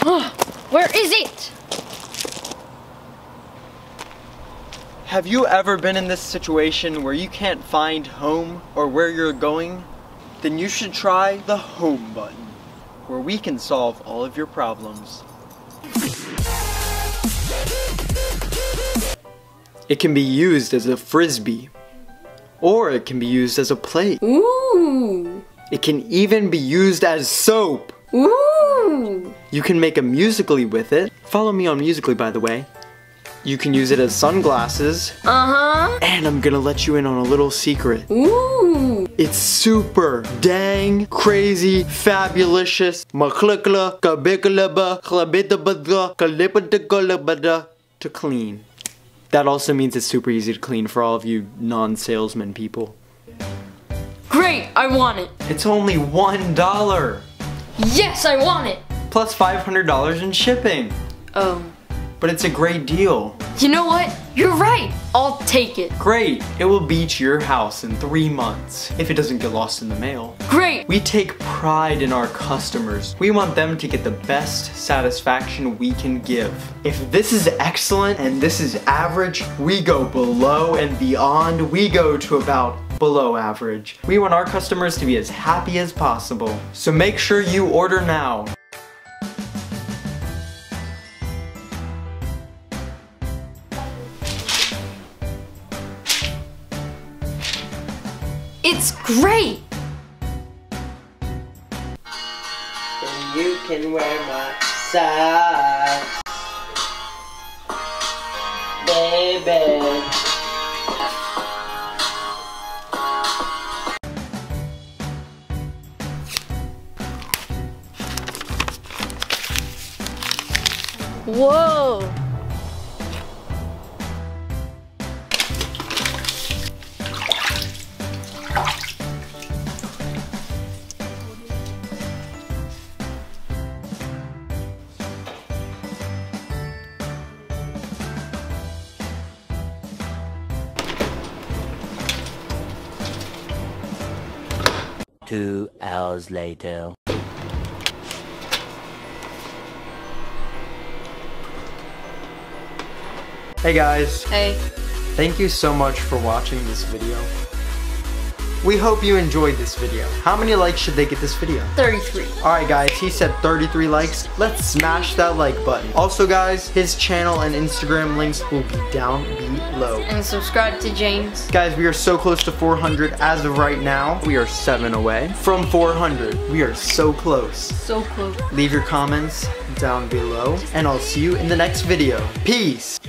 Where is it? Have you ever been in this situation where you can't find home or where you're going? Then you should try the home button, where we can solve all of your problems. It can be used as a frisbee, or it can be used as a plate. Ooh. It can even be used as soap. Ooh. You can make a Musical.ly with it. Follow me on Musical.ly, by the way. You can use it as sunglasses. Uh-huh. And I'm gonna let you in on a little secret. Ooh. It's super dang crazy fabulous to clean. That also means it's super easy to clean for all of you non-salesman people. Great, I want it. It's only $1. Yes, I want it. Plus $500 in shipping. Oh. But it's a great deal. You know what? You're right. I'll take it. Great. It will be to your house in 3 months, if it doesn't get lost in the mail. Great. We take pride in our customers. We want them to get the best satisfaction we can give. If this is excellent and this is average, we go below and beyond. We go to about below average. We want our customers to be as happy as possible. So make sure you order now. It's great. And you can wear my socks, baby. Whoa. Two hours later. Hey guys. Hey. Thank you so much for watching this video. We hope you enjoyed this video. How many likes should they get this video? 33. Alright guys, he said 33 likes. Let's smash that like button. Also guys, his channel and Instagram links will be down below. And subscribe to James. Guys, we are so close to 400 as of right now. We are 7 away from 400. We are so close. So close. Leave your comments down below, and I'll see you in the next video. Peace!